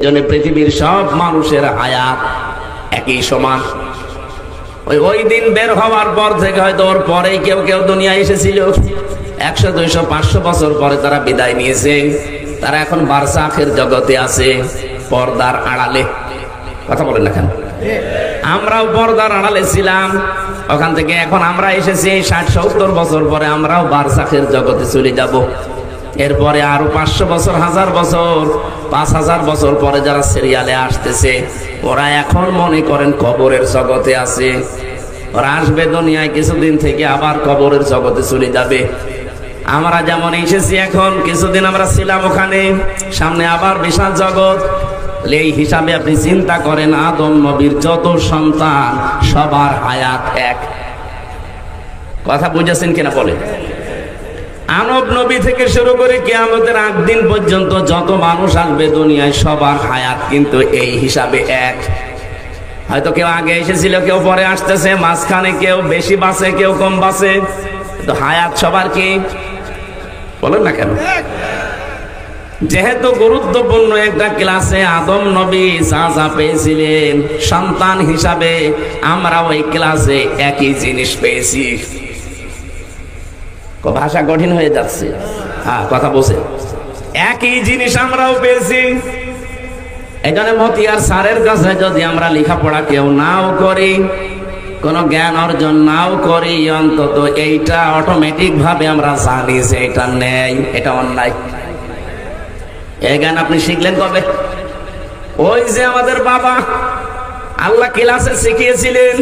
জন্য পৃথিবীর সব মানুষের হায়াত একই সমান। ওই দিন বের হওয়ার পর থেকে হয়তো ওর পরে কেউ কেউ দুনিয়ায় এসেছিল, 100, 200, 500 বছর পরে তারা বিদায় নিয়েছে। তারা এখন বারজাখের জগতে আছে, পর্দার আড়ালে। কথা বলেন না কেন? আমরাও পর্দার আড়ালে ছিলাম, ওখান থেকে এখন আমরা এসেছি 60-70 বছর পরে আমরাও বারজাখের জগতে চলে যাব। এরপরে আরো 500 বছর, 1000 বছর, 5000 বছর পরে যারা সিরিয়ালে আসতেছে ওরা এখন মনে করেন কবরের জগতে আছে। ওরা আসবে দুনিয়ায় কিছুদিন থেকে আবার কবরের জগতে চলে যাবে। আমরা যেমন এসেছি এখন, কিছুদিন আমরা ছিলাম ওখানে, সামনে আবার বিশাল জগৎ। এই হিসাবে আপনি চিন্তা করেন, আদম নবীর যত সন্তান সবার হায়াত এক। কথা বুঝেছেন কিনা বলে? আনব নবী থেকে শুরু করে কিয়ামতের আগ দিন পর্যন্ত যত মানুষ আসবে দুনিয়ায় সবার হায়াত কিন্তু এই হিসাবে এক। হয়তো কেউ আগে এসেছিল, কেউ পরে আসতেছে, মাঝখানে কেউ বেশি বাঁচে, কেউ কম বাঁচে, তো হায়াত সবার কি? বলেন না কেন? যেহেতু গুরুত্বপূর্ণ একটা ক্লাসে আদম নবী যা যা পেয়েছিলেন সন্তান হিসাবে, আমরা ওই ক্লাসে একই জিনিস পেয়েছি। ভাষা কঠিন হয়ে যাচ্ছে, হ্যাঁ কথা বলছে, একই জিনিস আমরাও পেয়েছি। এখানে মতিয়ার স্যারের কাছে যদি আমরা লেখাপড়া কেউ নাও করি, কোনো জ্ঞান অর্জন নাও করি, অন্তত এইটা অটোমেটিক ভাবে আমরা জানি যে এটা ন্যায়, এটা অন্যায়। এই জ্ঞান আপনি শিখলেন কবে? ওই যে আমাদের বাবা আল্লাহ ক্লাসে শিখিয়েছিলেন,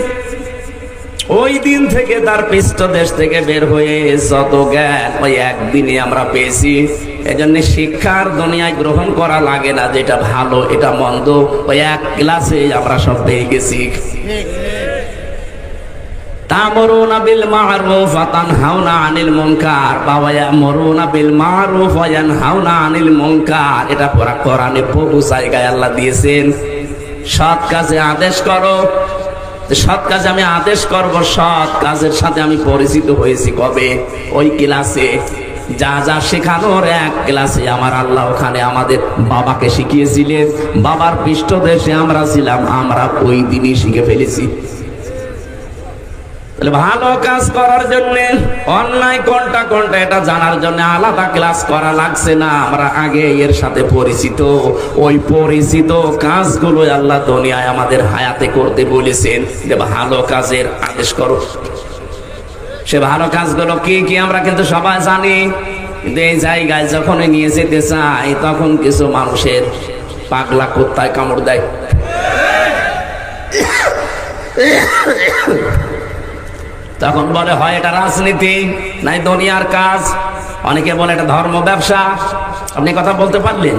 ওই দিন থেকে তার পৃষ্ঠদেশ থেকে বের হয়ে যত জ্ঞান ওই একদিনে আমরা পেয়েছি। এজন্য শিক্ষার দুনিয়ায় গ্রহণ করা লাগে না, যেটা ভালো এটা মন্দ ওই এক ক্লাসে আমরা সব পেয়ে গেছি। তা'মুরুনা বিল মা'রুফ ওয়া তানহাউনা আনিল মুনকার, ওয়া ইয়া'মুরুনা বিল মা'রুফ ওয়া ইয়ানহাউনা আনিল মুনকার। এটা পুরা কোরআনে বহু জায়গায় আল্লাহ দিয়েছেন, সৎ কাজে আদেশ করো। সৎ কাজে আমি আদেশ করব, সৎ কাজের সাথে আমি পরিচিত হয়েছি কবে? ওই ক্লাসে। যা যা শেখানোর এক ক্লাসে আমার আল্লাহ ওখানে আমাদের বাবাকে শিখিয়েছিলেন, বাবার পৃষ্ঠদেশে আমরা ছিলাম, আমরা ওই দিনই শিখে ফেলেছি। ভালো কাজ করার জন্য, অন্যায় কোনটা কোনটা এটা জানার জন্য আলাদা ক্লাস করা লাগছে না, আমরা আগে এর সাথে পরিচিত। ওই পরিচিত কাজগুলো আল্লাহ দুনিয়ায় আমাদের হায়াতে করতে বলেছেন, যে ভালো কাজের আদেশ করো। সে ভালো কাজগুলো কি কি আমরা কিন্তু সবাই জানি, কিন্তু এই জায়গায় যখন নিয়ে যেতে চাই তখন কিছু মানুষের পাগলা কুত্তায় কামড় দেয়। তখন বলে হয় এটা রাজনীতি, নাই দুনিয়ার কাজ, অনেকে বলে এটা ধর্ম ব্যবসা। আপনি কথা বলতে পারলেন?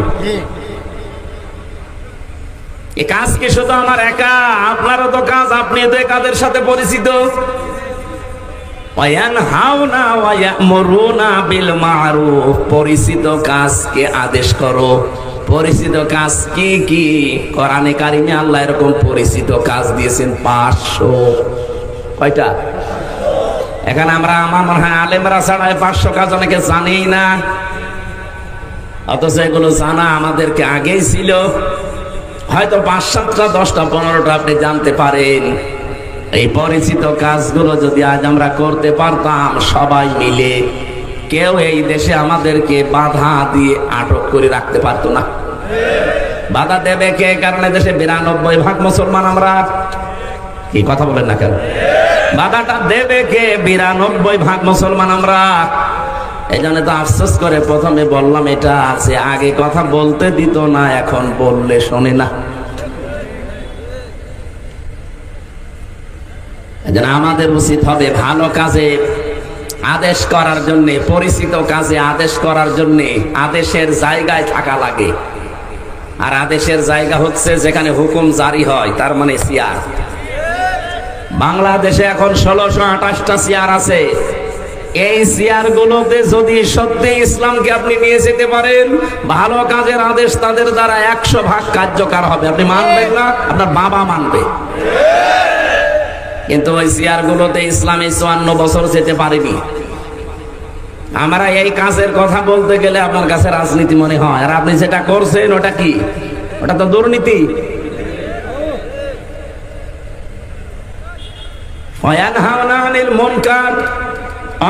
এই কাজ কি শুধু আমার একা? আপনারও তো কাজ, আপনি তো কাদের সাথে পরিচিত। ওয়ায়ানহাউনা ওয়া ইয়া'মুরুনা বিল মা'রুফ, পরিচিত কাজকে আদেশ করো। পরিচিত কাজ কি কি? কোরআনে কারিমে আল্লাহ এরকম পরিচিত কাজ দিয়েছেন 500। কয়টা? এখানে আমরা, আমার মনে হয় আলেমরা ছাড়া 500 কাজ অনেকে জানেই না, অথচ এগুলো জানা আমাদেরকে আগেই ছিল। হয়তো 5, 7টা, 10টা, 15টা আপনি জানতে পারেন। এই পরিচিত কাজগুলো যদি আজ আমরা করতে পারতাম সবাই মিলে, কেউ এই দেশে আমাদেরকে বাধা দিয়ে আটক করে রাখতে পারতো না। বাধা দেবে কে? কারণ দেশে 92% মুসলমান আমরা। কি কথা বলেন না কেন? বাধাটা দেবে কে? 92% মুসলমান আমরা। এই জন্য তো আফসোস করে প্রথমে বললাম এটা আছে, আগে কথা বলতে দিত না, এখন বললে শোনে না। এই জন্য আমাদের উচিত হবে ভালো কাজে আদেশ করার জন্য, পরিচিত কাজে আদেশ করার জন্য আদেশের জায়গায় থাকা লাগে। আর আদেশের জায়গা হচ্ছে যেখানে হুকুম জারি হয়, তার মানে চেয়ার। বাংলাদেশে এখন 1628টা চেয়ার আছে। এই চেয়ার গুলোতে যদি সত্যি ইসলামকে আপনি নিয়ে যেতে পারেন, ভালো কাজের আদেশ তাদের দ্বারা 100% কার্যকর হবে। আপনি মানবেন না, আপনার বাবা মানবে। কিন্তু ওই চেয়ার গুলোতে ইসলামে 54 বছর যেতে পারেনি। আমরা এই কাজের কথা বলতে গেলে আপনার কাছে রাজনীতি মনে হয়, আর আপনি যেটা করছেন ওটা কি? ওটা তো দুর্নীতি। ওয়ায়ানহাউনা আনিল মুনকার,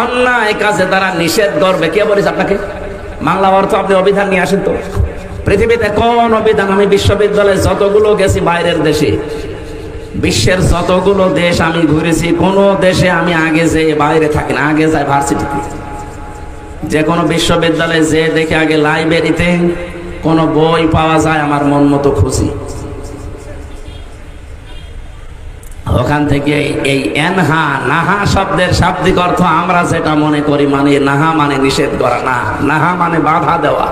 অন্যায় কাজে তারা নিষেধ করবে। কে বলেছে আপনাকে? বাংলা অর্থ আপনি অভিধান নিয়ে আসেন তো। পৃথিবীতে কোন অভিধান, আমি বিশ্ববিদ্যালয়ে যতগুলো গেছি বাইরের দেশে, বিশ্বের যতগুলো দেশ আমি ঘুরেছি, কোন দেশে আমি আগে যে বাইরে থাকি না, আগে যাই ভার্সিটিতে। যে কোনো বিশ্ববিদ্যালয়ে যে দেখে আগে লাইব্রেরিতে কোনো বই পাওয়া যায় আমার মন মতো খুশি, ওখান থেকে এই এনহা নাহা শব্দের শাব্দিক অর্থ আমরা যেটা মনে করি, মানে নাহা মানে নিষেধ করা, না, নাহা মানে বাধা দেওয়া,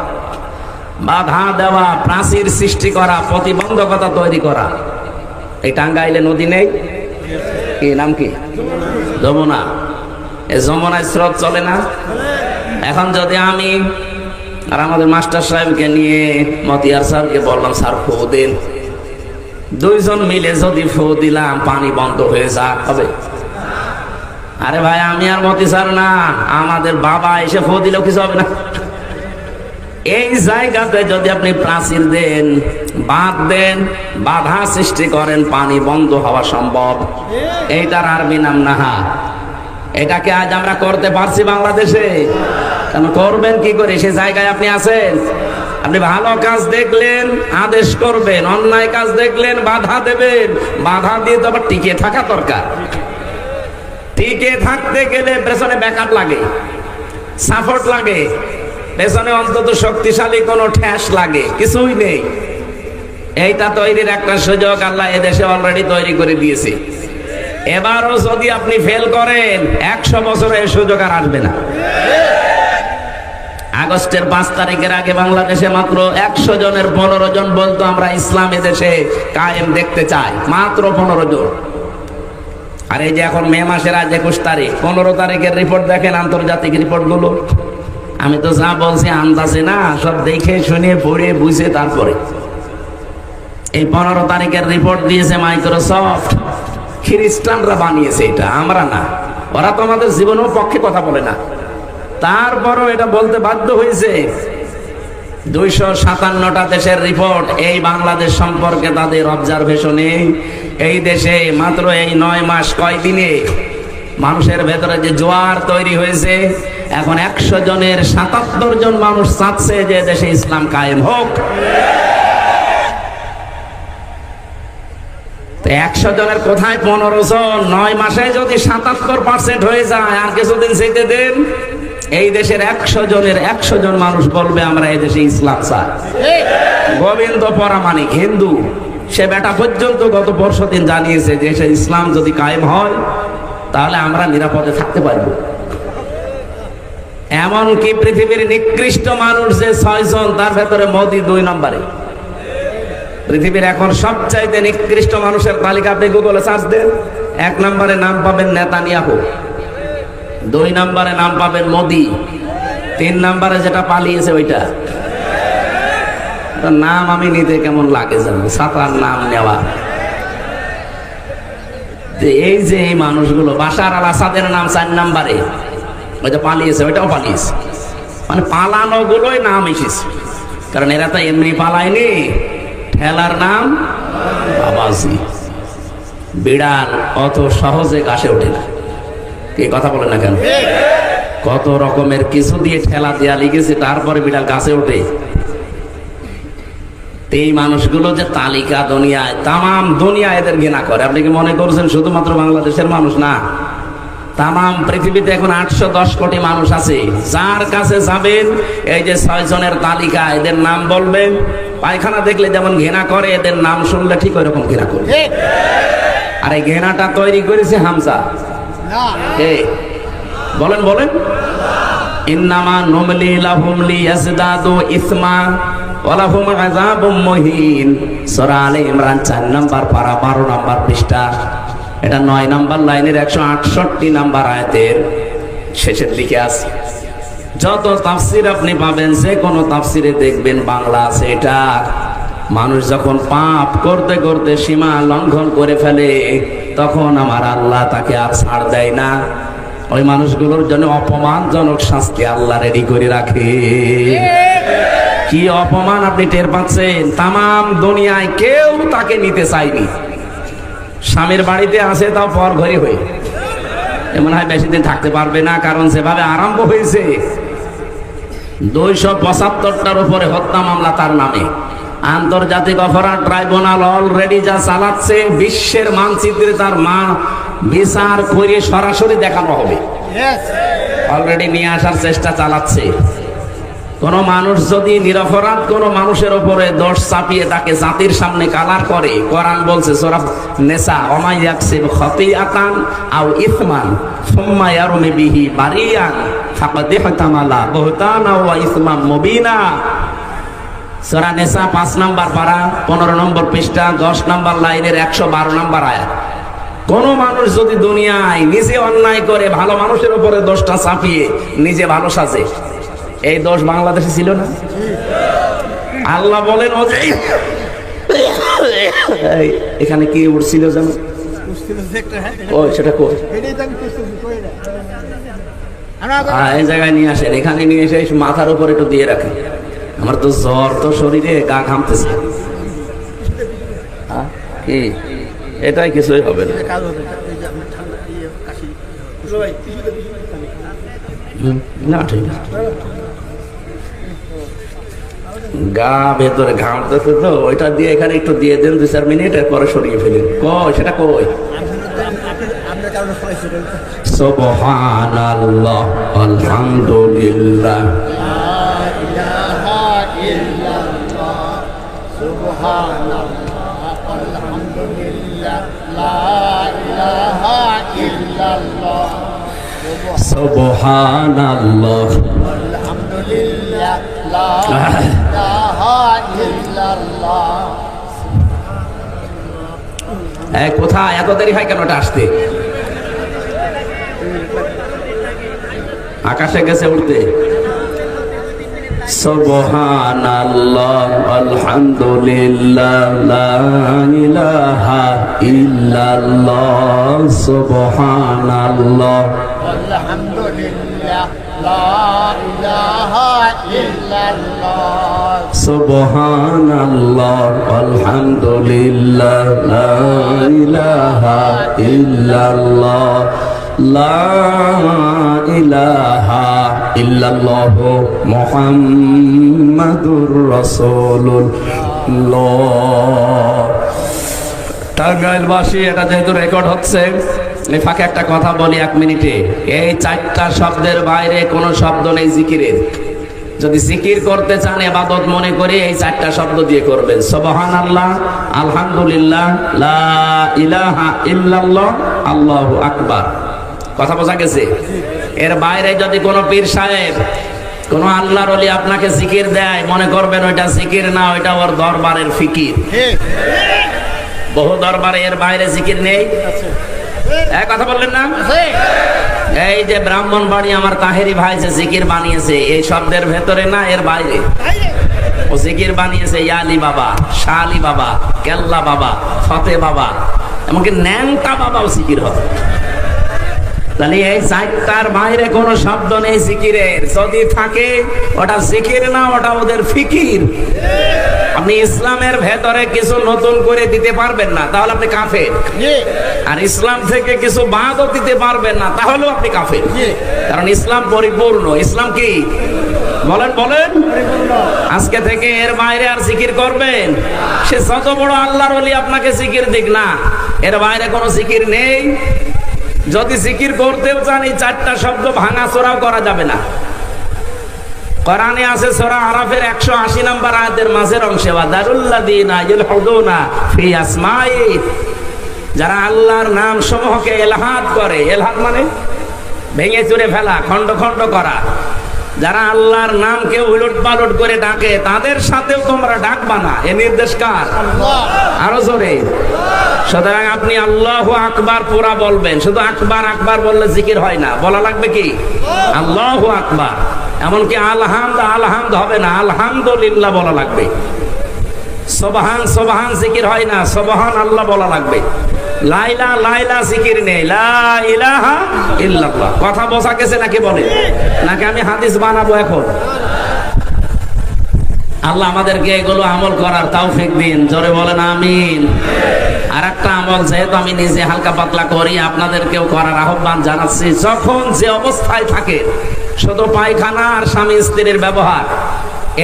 বাধা দেওয়া, প্রাচীর সৃষ্টি করা, প্রতিবন্ধকতা তৈরি করা। এই টাঙ্গাইলে নদী নেই, কি নাম কি? যমুনা। এই যমুনায় স্রোত চলে না? এখন যদি আমি আর আমাদের মাস্টার সাহেবকে নিয়ে মতিয়ার স্যারকে বললাম, স্যার ফু দিন, দুইজন মিলে যদি ফু দিলাম পানি বন্ধ হয়ে যা হবে? আরে ভাই, আমি আর মতি স্যার না, আমাদের বাবা এসে ফু দিলেও কিছু হবে না। এই জায়গাতে যদি আপনি প্রাচীর দেন, বাঁধ দেন, বাধা সৃষ্টি করেন, পানি বন্ধ হওয়া সম্ভব। এইটার আরবি নাম নাহা। এটাকে আজ আমরা করতে পারছি বাংলাদেশে? কেন করবেন কি করে? সে জায়গায় আপনি আছেন? আপনি ভালো কাজ দেখলেন আদেশ করবেন, অন্যায় কাজ দেখলেন বাধা দেবেন। বাধা দিয়ে তো আবার টিকে থাকা দরকার। টিকে থাকতে গেলে পেছনে ব্যাকআপ লাগে, সাপোর্ট লাগে, পেছনে অন্তত শক্তিশালী কোনো ঠ্যাস লাগে। কিছুই নেই। এইটা তৈরির একটা সুযোগ আল্লাহ এদেশে অলরেডি তৈরি করে দিয়েছে। এবারও যদি আপনি ফেল করেন, 100 বছরে এই সুযোগ আর আসবে না। আগস্টের 5 তারিখের আগে বাংলাদেশে মাত্র 100 জনের 15 জন বলতো আমরা ইসলাম এদেশে কায়েম দেখতে চাই, মাত্র 15 জন। আর এই যে এখন মে মাসের আজ 21 তারিখ, 15 তারিখের রিপোর্ট দেখেন, আন্তর্জাতিক রিপোর্ট গুলো। আমি তো যা বলছি আন্দাজে না, সব দেখে শুনে পড়ে বুঝে তারপরে। এই 15 তারিখের রিপোর্ট দিয়েছে মাইক্রোসফট। খ্রিস্টানরা বানিয়েছে এটা, আমরা না। ওরা তো আমাদের জীবনের পক্ষে কথা বলে না, তারপরও এটা বলতে বাধ্য হয়েছে। 257টা দেশের রিপোর্ট এই বাংলাদেশ সম্পর্কে তাদের অবজারভেশনে। এই দেশে মাত্র এই 9 মাস কয়দিনে মানুষের ভেতরে যে জোয়ার তৈরি হয়েছে, এখন 100 জনের 77 জন মানুষ চাচ্ছে যে দেশে ইসলাম কায়েম হোক। 100 জনের কোথায় 15 জন? 9 মাসে যদি 77% হয়ে যায়, আর কিছুদিন যেতে দেন, এই দেশের 100 জনের 100 জন মানুষ বলবে আমরা এই দেশে ইসলাম চাই। গোবিন্দ পরামানিক হিন্দু, সে বেটা পর্যন্ত গত বর্ষদিন জানিয়েছে যে সে ইসলাম যদি কায়েম হয় তাহলে আমরা নিরাপদে থাকতে পারবো। এমনকি পৃথিবীর নিকৃষ্ট মানুষ যে 6 জন, তার ভেতরে মোদি 2 নম্বরে। পৃথিবীর এখন সবচাইতে নিকৃষ্ট মানুষের তালিকা আপনি গুগলে সার্চ দেন, 1 নম্বরে নাম পাবেন নেতানিয়াহু, 2 নম্বরে নাম পাবেন মোদি, 3 নম্বরে যেটা পালিয়েছে ওইটা। নাম আমি নিতে কেমন লাগে জানো, সাতার নাম নেওয়া। এই যে এই মানুষগুলো, বাশার আল আসাদের নাম 4 নম্বরে, ওইটা পালিয়েছে, ওইটাও পালিয়েছে। মানে পালানো গুলোই নাম এসেছে, কারণ এরা তো এমনি পালায়নি। ঠেলার নাম বাবাজি। বিড়াল অত সহজে ঘাসে ওঠে না, কি কথা বলে না কেন? কত রকমের কিছু দিয়ে ঠেলা দেয়া লিখেছে, তারপরে বিড়াল গাছে ওঠে। এই মানুষগুলো যে তালিকা দুনিয়ায়, তাম দুনিয়া এদের ঘৃণা করে। আপনি কি মনে করছেন শুধুমাত্র বাংলাদেশের মানুষ? না, তাম পৃথিবীতে এখন 810 কোটি মানুষ আছে। যার কাছে যাবেন, এই যে 6 জনের তালিকা, এদের নাম বলবেন, পায়খানা দেখলে যেমন ঘৃণা করে, এদের নাম শুনলে ঠিক ওইরকম ঘৃণা করে। আর এই ঘৃণাটা তৈরি করেছে হামজা। বলেন বলেন, ইন্নামা নুমলি লাহুম লিয়াজদাদু ইসমা ওয়া লাহুম আযাবুম মুহিন। সূরা আলে ইমরান 4 নম্বর পারা 12 নম্বর পৃষ্ঠা। এটা 9 নম্বর লাইনের 168 নম্বর আয়াতের শেষের দিকে আছে। যত তাফসির আপনি পাবেন, যে কোনো তাফসিরে দেখবেন বাংলা আছে এটা। মানুষ যখন পাপ করতে করতে সীমা লঙ্ঘন করে ফেলে, তখন আমার আল্লাহ তাকে আর ছাড় দেয় না। ওই মানুষগুলোর জন্য অপমানজনক শাস্তি আল্লাহ রেডি করে রাখে। কি অপমান আপনি টের পাচ্ছেন? তামাম দুনিয়ায় কেউ তাকে নিতে চায়নি। স্বামীর বাড়িতে আছে তাও পর ঘরে হয়ে, এমন হয় বেশি দিন থাকতে পারবে না, কারণ যেভাবে আরম্ভ হয়েছে 275টার উপরে হত্যা মামলা তার নামে। আন্তর্জাতিক অপরাধ ট্রাইব্যুনাল অলরেডি যা চালাচ্ছে, বিশ্বের মানচিত্রে তার মা বিচার করে সরাসরি দেখানো হবে, অলরেডি নিয়ে আসার চেষ্টা চালাচ্ছে। কোন মানুষ যদি নিরপরাধ কোন মানুষের উপরে দোষ চাপিয়ে তাকে জাতির সামনে কালার করে, কোরআন বলছে সূরা নিসা, ওমাই ইয়াকসিব খাতিআতান আও ইসমান সুম্মা ইয়ারমি বিহি বারিয়ান ফাকাদ ইহতামালা বুহতানা ওয়া ইসমান মুবিনা। সূরা নিসা 5 নম্বর পারা 15 নম্বর পৃষ্ঠা 10 নম্বর লাইনের 112 নম্বর আয়াত। কোন মানুষ যদি দুনিয়ায় নিজে অন্যায় করে ভালো মানুষের উপরে দোষটা চাপিয়ে নিজে ভালো সাজে, এই দোষ বাংলাদেশে ছিল না? আল্লাহ বলেন এখানে কি উঠছিল জানো? সেটা এই জায়গায় নিয়ে আসেন, এখানে নিয়ে এসে মাথার উপর একটু দিয়ে রাখেন। আমার তো জ্বর, তো শরীরে গা ঘামতেছে। কি এটাই কিছুই হবে না। না ঠিক আছে, গা ভেতরে ঘামতেছে তো, ওইটা দিয়ে এখানে একটু দিয়ে দেন 2-4 মিনিট, এরপরে সরিয়ে ফেলেন। কই সেটা কই? সুবহানাল্লাহ আলহামদুলিল্লাহ সুবহানাল্লাহ আলহামদুলিল্লাহ লা ইলাহা ইল্লাল্লাহ। এই কোথায় এত দেরি হয় কেন? এটা আসতে আকাশে গেছে উঠতে। সুবহানাল্লাহ আলহামদুলিল্লাহ লা ইলাহা ইল্লাল্লাহ সুবহানাল্লাহ আলহামদুলিল্লাহ লা ইলাহা ইল্লাল্লাহ সুবহানাল্লাহ আলহামদুলিল্লাহ লা ইলাহা ইল্লাল্লাহ লা ইলাহা ইল্লাল্লাহ মুহাম্মাদুর রাসূলুল্লাহ। টাঙ্গাইলবাসী, এটা যেহেতু রেকর্ড হচ্ছে, এই ফাঁকে একটা কথা বলি 1 মিনিটে। এই 4টা শব্দের বাইরে কোনো শব্দ নেই জিকিরের। যদি জিকির করতে চান, ইবাদত মনে করে এই 4টা শব্দ দিয়ে করবেন। সুবহানাল্লাহ আলহামদুলিল্লাহ লা ইলাহা ইল্লাল্লাহ আল্লাহু আকবার। কথা বোঝা গেছে? এর বাইরে যদি কোনো পীর সাহেব, কোন আল্লাহর ওলি আপনাকে জিকির দেয়, মনে করবেন ওইটা জিকির না, ওইটা ওর দরবারের ফিকির। বহু দরবারে এর বাইরে জিকির নেই। এক কথা বললেন না? এই যে ব্রাহ্মণবাড়ি আমার তাহেরি ভাই যে জিকির বানিয়েছে, এই শব্দের ভেতরে না, এর বাইরে ও জিকির বানিয়েছে। ইয়ালি বাবা, শাহ আলী বাবা, কেল্লা বাবা, ফতে বাবা, এমনকি ন্যাংটা বাবাও জিকির হবে। তাহলে এই 4টার বাইরে কোনো শব্দ নেই জিকিরের। যদি থাকে ওটা জিকির না, ওটা ওদের ফিকির। আপনি ইসলামের ভেতরে কিছু নতুন করে দিতে পারবেন না, তাহলে আপনি কাফের। আর ইসলাম থেকে কিছু বাদও দিতে পারবেন না, তাহলেও আপনি কাফের। কারণ ইসলাম পরিপূর্ণ। ইসলাম কি বলেন? বলেন। আজকে থেকে এর বাইরে আর জিকির করবেন, সে যত বড় আল্লাহর ওলি আপনাকে জিকির দিক না, এর বাইরে কোনো জিকির নেই। যদি জিকির করতেও চান, এই 4টা শব্দ ভাঙা চোরাও করা যাবে না। কোরআনে আছে সূরা আরাফের 180 নম্বর আয়াতের মাঝের অংশে, ওয়াদারুল্লাযীনা ইলহুদুনা ফি আসমাই, যারা আল্লাহর নাম সমূহকে ইলহাদ করে। ইলহাদ মানে ভেঙে চুরে ফেলা, খণ্ড খণ্ড করা। যারা আল্লাহর নামকে উলট পালট করে ডাকে, তাদের সাথেও তোমরা ডাকবা না। এ নির্দেশ কার? আরো জোরে। সুতরাং আপনি আল্লাহু আকবার পুরা বলবেন। শুধু আকবার আকবার বললে জিকির হয় না, বলা লাগবে কি আল্লাহু আকবার। এমনকি আলহামদ আলহামদ হবে না, আলহামদুলিল্লাহ বলা লাগবে। সুবহান সুবহান জিকির হয় না, সুবহান আল্লাহ বলা লাগবে। লাইলা লাইলা জিকির নেই, লা ইলাহা ইল্লাল্লাহ। কথা বোঝা গেছে নাকি? বলে নাকি আমি হাদিস বানাবো এখন? আল্লাহ আমাদেরকে এগুলো আমল করার তৌফিক দিন, জোরে বলেন আমিন। আর একটা আমল যেহেতু আমি নিজে হালকা পাতলা করি, আপনাদেরকেও করার আহ্বান জানাচ্ছি। যখন যে অবস্থায় থাকে, শুধু পায়খানা আর স্বামী স্ত্রীর ব্যবহার,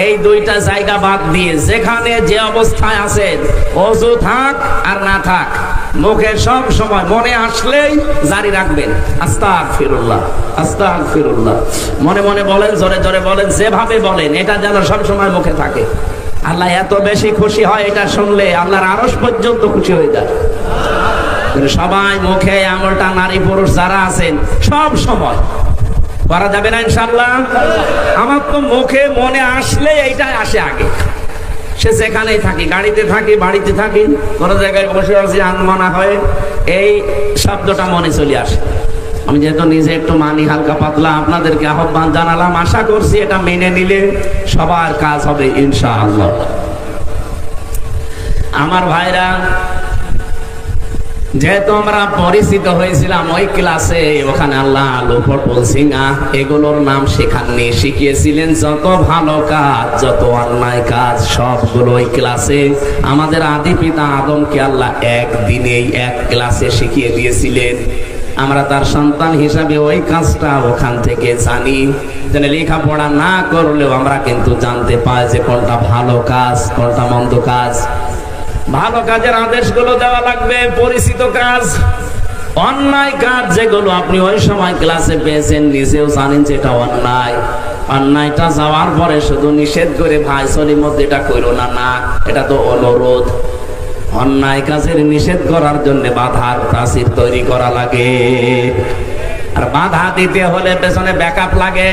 এই দুইটা জায়গা বাদ দিয়ে যেখানে যে অবস্থায় আছেন, ওযু থাক আর না থাক, মুখে সব সময় মনে আসলেই জারি রাখবেন আস্তাগফিরুল্লাহ আস্তাগফিরুল্লাহ, মনে মনে বলেন, জোরে জোরে বলেন, যেভাবে বলেন, এটা যেন সব সময় মুখে থাকে। আল্লাহ এত বেশি খুশি হয় এটা শুনলে, আল্লাহর আরশ পর্যন্ত খুশি হয়ে যায়। সবাই মুখে আমলটা, নারী পুরুষ যারা আছেন, সব সময় করা যাবে না ইনশাআল্লাহ? আমার তো মুখে মনে আসলে এইটা আসে আগে, সে যেখানেই থাকি, গাড়িতে থাকি, বাড়িতে থাকি, কোনো জায়গায় বসে আছি, আনমনা হয়ে এই শব্দটা মনে চলে আসে। আমি যেহেতু নিজে একটু মানি হালকা পাতলা, আপনাদেরকে আহ্বান জানালাম, আশা করছি এটা মেনে নিলে সবার কাজ হবে ইনশাআল্লাহ। আমার ভাইরা, যেহেতু আমরা পরিচিত হয়েছিলাম ওই ক্লাসে, ওখানে আল্লাহ লোফটবল সিঙ্গা এগুলোর নাম শেখাননি, শিখিয়েছিলেন যত ভালো কাজ, যত অন্যায় কাজ, সবগুলো ওই ক্লাসে আমাদের আদি পিতা আদমকে আল্লাহ একদিনেই এক ক্লাসে শিখিয়ে দিয়েছিলেন। আমরা তার সন্তান হিসাবে ওই কাজটা ওখান থেকে জানি। যেন লেখাপড়া না করলেও আমরা কিন্তু জানতে পাই যে কোনটা ভালো কাজ, কোনটা মন্দ কাজ। ভালো কাজের আদেশগুলো দেওয়া লাগবে, পরিচিত কাজ। অন্যায় কাজ যেগুলো আপনি ওই সময় ক্লাসে পেয়েছেন, নিজেও জানেন যে এটা অন্যায়, অন্যায়টা যাওয়ার পরে শুধু নিষেধ করে ভাই চলির মধ্যে এটা করো না, না, এটা তো অনুরোধ। অন্যায় কাজের নিষেধ করার জন্য বাধার প্রাচীর তৈরি করা লাগে, আর বাধা দিতে হলে পেছনে ব্যাকআপ লাগে।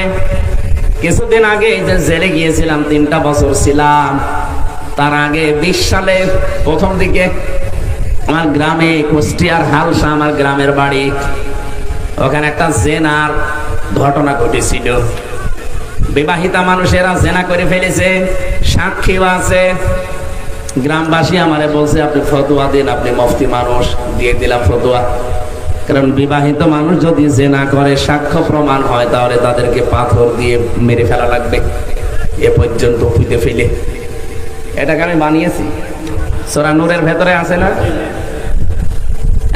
কিছুদিন আগে এই যে জেলে গিয়েছিলাম, 3টা বছর ছিলাম। তার আগে 20 সালে প্রথম দিকে আমার গ্রামে, কুষ্টিয়ার হালসা আমার গ্রামের বাড়ি, ওখানে একটা জেনার ঘটনা ঘটেছিল। বিবাহিতা মানুষেরা জেনা করে ফেলেছে, সাক্ষীও আছে। গ্রামবাসী আমারে বলছে আপনি ফতোয়া দিন, আপনি মুফতি মানুষ। দিয়ে দিলাম ফতোয়া, কারণ বিবাহিত মানুষ যদি জেনা করে সাক্ষ্য প্রমাণ হয়, তাহলে তাদেরকে পাথর দিয়ে মেরে ফেলা লাগবে, এ পর্যন্ত পুঁতে ফেলে। এটাকে আমি বানিয়েছি, সূরা নূরের ভেতরে আছে না?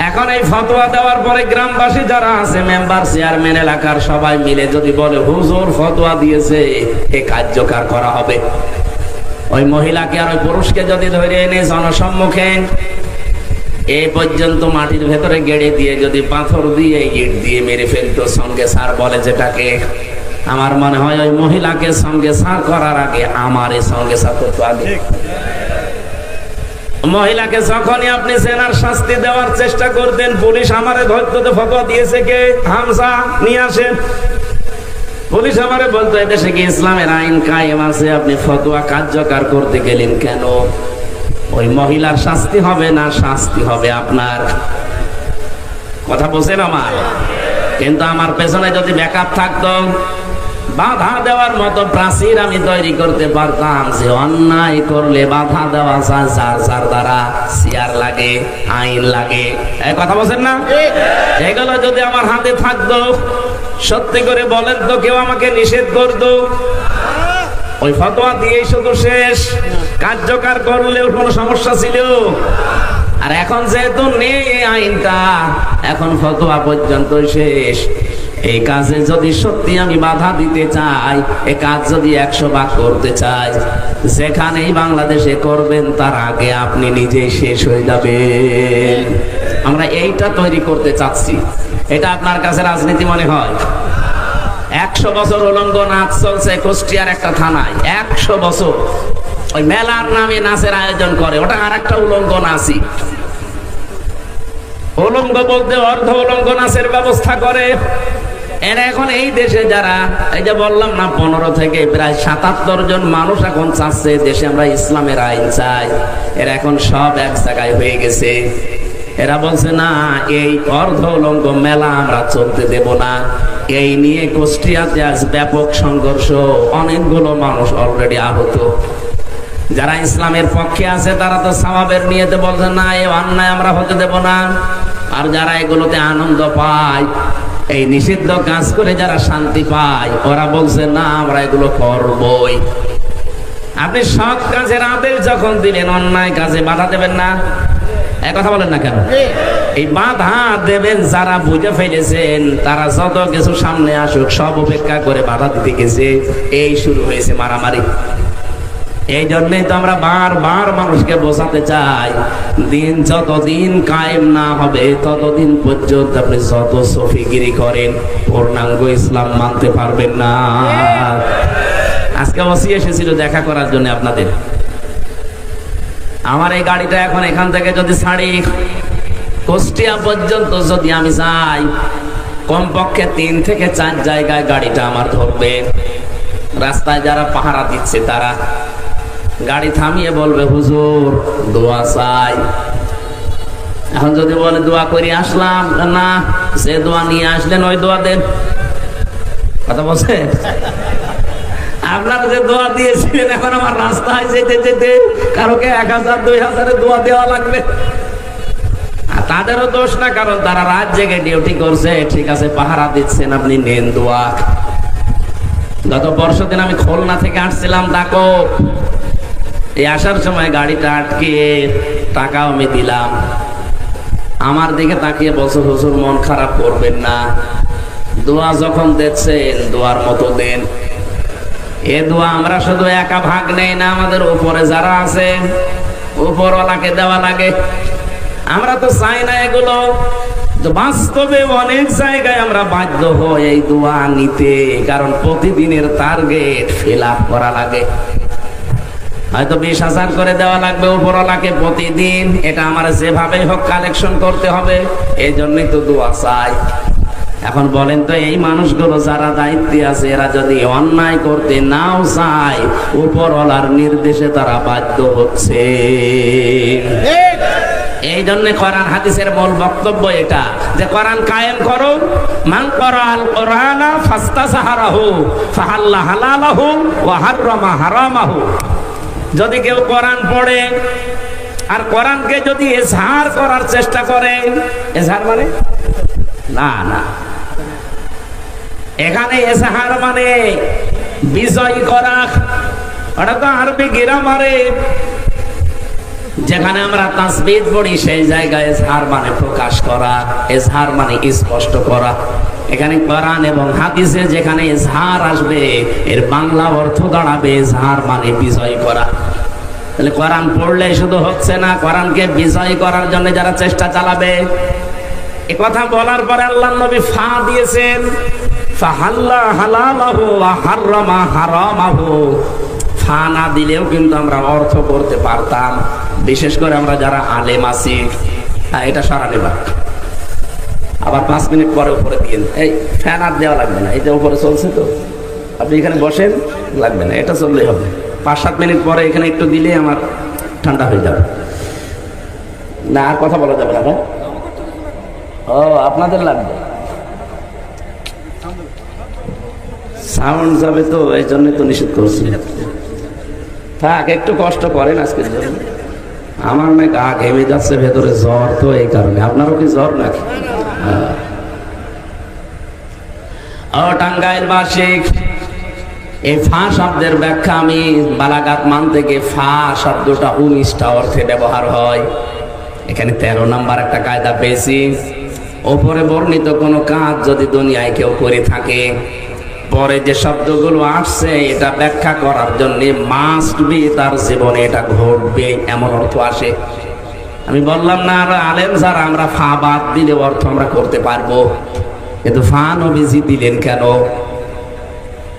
এখন এই ফতোয়া দেওয়ার পরে গ্রামবাসী যারা আছে, মেম্বার, চেয়ারম্যান, এলাকার সবাই মিলে যদি বলে হুজুর ফতোয়া দিয়েছে, এ কার্যকর করা হবে। ওই মহিলাকে আর ওই পুরুষকে যদি ধরে এনে জনসম্মুখে এই পর্যন্ত মাটির ভেতরে গেড়ে দিয়ে যদি পাথর দিয়ে, ইট দিয়ে মেরে ফেলতো, সঙ্গে সার বলে যেটাকে, আমার মনে হয় ওই মহিলাকে সঙ্গে সার করার আগে আমার সঙ্গে সার করতো আগে। মহিলাকে যখনই আপনি জেনার শাস্তি দেওয়ার চেষ্টা করতেন, পুলিশ আমারে ধরতে ফতোয়া দিয়েছে কে, হামজা নিয়ে আসেন। পুলিশ আমারে বলতো এদেশে কি ইসলামের আইন কায়েম আছে, আপনি ফতোয়া কার্যকর করতে গেলেন কেন? ওই মহিলার শাস্তি হবে না, শাস্তি হবে আপনার। কথা বলছেন আমার? কিন্তু আমার পেছনে যদি ব্যাকআপ থাকতো, বাধা দেওয়ার মতো প্রাচীর আমি তৈরি করতে পারতাম, যে অন্যায় করলে বাধা দেওয়া যায়, যার যার দ্বারা চেয়ার লাগে, আইন লাগে। এই কথা বলছেন না? এগুলো যদি আমার হাতে থাকতো, সত্যি করে বলেন তো, কেউ আমাকে নিষেধ করতো? ওই ফতোয়া দিয়েই শুধু শেষ, কার্যকর করলেও কোনো সমস্যা ছিল? আর এখন যেহেতু নেই এই আইনটা, এখন ফতোয়া পর্যন্ত শেষ। এই কাজে যদি সত্যি আমি বাধা দিতে চাই, এই কাজ যদি 100 ভাগ করতে চাই, যেখানেই বাংলাদেশে করবেন, তার আগে আপনি নিজেই শেষ হয়ে যাবেন। আমরা এইটা তৈরি করতে চাচ্ছি। এটা আপনার কাছে রাজনীতি মনে হয়? 100 বছর উলঙ্গ নাচ চলছে কুষ্টিয়ার একটা থানায়, 100 বছর। ওই মেলার নামে নাচের আয়োজন করে, ওটা আর একটা উলঙ্গ নাচই। উলঙ্গ বলতে অর্ধ উলঙ্গ নাচের ব্যবস্থা করে। এরা এখন এই দেশে যারা, এই যে বললাম না, 15 থেকে প্রায় 77 জন মানুষ এখন চাচ্ছে দেশে আমরা ইসলামের আইন চাই। এরা এখন সব এক জায়গায় হয়ে গেছে। এরা বলছে না, এই অর্ধ উলঙ্গ মেলা আমরা চলতে দেব না। এই নিয়ে কুষ্টিয়াতে আজ ব্যাপক সংঘর্ষ, অনেকগুলো মানুষ অলরেডি আহত। যারা ইসলামের পক্ষে আছে তারা তো সওয়াবের নিয়তে বলছে না, এই অন্যায় আমরা হতে দেব না। আর যারা এগুলোতে আনন্দ পায়, এই নিষিদ্ধ কাজ করে যারা শান্তি পায়, ওরা বলছে না, আমরা এগুলো করবই। আপনি সৎ কাজের আদেশ যখন দিবেন, অন্যায় কাজে বাধা দেবেন না। এক কথা বলেন না কেন? এই বাধা দেবেন যারা বুঝে ফেলেছেন, তারা যত কিছু সামনে আসুক সব উপেক্ষা করে বাধা দিতে গেছে, এই শুরু হয়েছে মারামারি। এই জন্যই তো আমরা বারবার মানুষকে বোঝাতে চাই, দিন যতদিন কায়েম না হবে ততদিন পর্যন্ত আপনি যত সফিগিরি করেন পূর্ণাঙ্গ ইসলাম মানতে পারবেন না। আজকে ওসি এসেছিল দেখা করার জন্য আপনাদের। আমার এই গাড়িটা এখন এখান থেকে যদি ছাড়ি কুষ্টিয়া পর্যন্ত যদি আমি যাই, কমপক্ষে 3 থেকে 4 জায়গায় গাড়িটা আমার ধরবে। রাস্তায় যারা পাহারা দিচ্ছে তারা গাড়ি থামিয়ে বলবে, হুজুর দোয়া চাই। এখন যদি বলে দোয়া করে আসলাম, না, যে দোয়া নিয়ে আসলেন ওই দোয়া দেন। কথা বলছে, আপনারা যে দোয়া দিয়েছিলেন, এখন আমার রাস্তায় যেতে যেতে কারোকে 1000 2000 দোয়া দেওয়া লাগবে। তাদেরও দোষ না, কারণ তারা রাত জেগে ডিউটি করছে। ঠিক আছে, পাহারা দিচ্ছেন, আপনি নেন দোয়া। গত পরশুদিন আমি খুলনা থেকে আসছিলাম ডাকো, এই আসার সময় গাড়িটা আটকে টাকাও আমি দিলাম। আমার দিকে তাকিয়ে বলছে, হুজুর মন খারাপ করবেন না, দোয়া যখন দিচ্ছেন দোয়ার মতো দেন। এ দোয়া আমরা শুধু একা ভাগ নেই না, আমাদের উপরে যারা আছে উপরওয়ালাকে দেওয়া লাগে। আমরা তো চাই না এগুলো, বাস্তবে অনেক জায়গায় আমরা বাধ্য হই এই দোয়া নিতে, কারণ প্রতিদিনের টার্গেট ফিল আপ করা লাগে। হয়তো 20,000 করে দেওয়া লাগবে উপরওয়ালাকে প্রতিদিন, এটা আমার যেভাবে হোক কালেকশন করতে হবে। এই জন্যই তো দোয়া চাই। এখন বলেন তো, এই মানুষগুলো যারা দায়িত্বে আছে, এরা যদি অন্যায় করতে নাও চায়, উপরওয়ালার নির্দেশে তারা বাধ্য হচ্ছে। এই জন্য কোরআন হাদিসের মূল বক্তব্য এটা, যে কোরআন কায়েম করো। মান ক্বারাআল কোরআনা ফাস্তাযহারাহু ফাহাল্লা হালালাহু ওয়া হাররামা হারামাহু। যদি কেউ কোরআন পড়ে আর কোরআনকে যদি ইজহার করার চেষ্টা করে, ইজহার মানে না না, এখানে ইজহার মানে বিজয় করা। ওটা তো আরবি গ্রামারে যেখানে আমরা তাসবিহ পড়ি সেই জায়গায় ইজহার মানে প্রকাশ করা, ইজহার মানে স্পষ্ট করা। এখানে কোরআন এবং হাদিসে যেখানে ইজহার আসবে, এর বাংলা অর্থ দাঁড়াবে ইজহার মানে বিজয় করা। তাহলে কোরআন পড়লে শুধু হচ্ছে না, কোরআনকে বিজয় করার জন্য যারা চেষ্টা চালাবে। এ কথা বলার পরে আল্লাহর নবী ফা দিয়েছেন, ফাহাল্লা হালালাহু ওয়া হাররামা হারামাহু। ফা না দিলেও কিন্তু আমরা অর্থ করতে পারতাম, বিশেষ করে আমরা যারা আলেম আছি। এটা সরানি বাক, আবার 5 মিনিট পরে উপরে দিয়ে, এই ফ্যান আর দেওয়া লাগবে না, এই যে উপরে চলছে তো, আপনি এখানে বসেন, লাগবে না, এটা চললেই হবে। 5-7 মিনিট পরে এখানে একটু দিলে আমার ঠান্ডা হয়ে যাবে না, আর কথা বলা যাবে না। ও আপনাদের লাগবে, সাউন্ড যাবে তো, এই জন্য তো নিষেধ করছি। থাক, একটু কষ্ট করেন আজকের জন্য। আমার না গা ঘেমে যাচ্ছে ভেতরে, জ্বর তো, এই কারণে। আপনারও কি জ্বর নাকি? ও টাঙ্গাইল বাসিক, এই ফা শব্দের ব্যাখ্যা আমি বালাগাত মান থেকে, ফা শব্দটা 19টা অর্থে ব্যবহার হয়। এখানে 13 নাম্বার একটা কায়দা পেয়েছি। ওপরে বর্ণিত কোনো কাজ যদি দুনিয়ায় কেউ করে থাকে, পরে যে শব্দগুলো আসছে এটা ব্যাখ্যা করার জন্য মাস্ট বি তার জীবনে এটা ঘটবে, এমন অর্থ আসে। আমি বললাম না, আর আলেম যারা আমরা ফা বাদ দিলে অর্থ আমরা করতে পারবো, কিন্তু ফা নবীজি দিলেন কেন?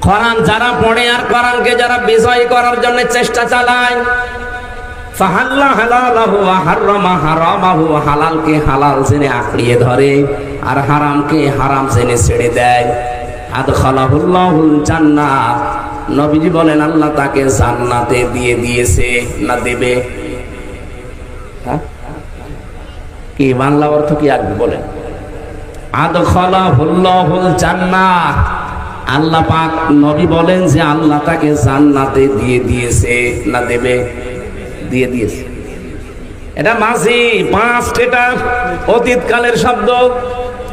কোরআন যারা পড়ে আর কোরআনকে যারা বিজয় করার জন্য চেষ্টা চালায়, ফাহাল্লা হালালাহু ওয়া হাররামা হারামাহু, হালালকে হালাল জেনে আঁকড়িয়ে ধরে আর হারামকে হারাম জেনে ছেড়ে দেয়, আদখালাহুল্লাহুল জান্নাহ। নবীজি বলেন আল্লাহ তাকে জান্নাতে দিয়ে দিয়েছে না দেবে। হ্যাঁ, কি বাংলা অর্থ কি আগে বলেন? আদখালাহুল্লাহুল জান্নাহ, আল্লাহ পাক নবী বলেন যে আল্লাহ তাকে জান্নাতে দিয়ে দিয়েছে না দেবে? দিয়ে দিয়েছে। এটা মাঝি পাস্ট, এটা অতীতকালের শব্দ।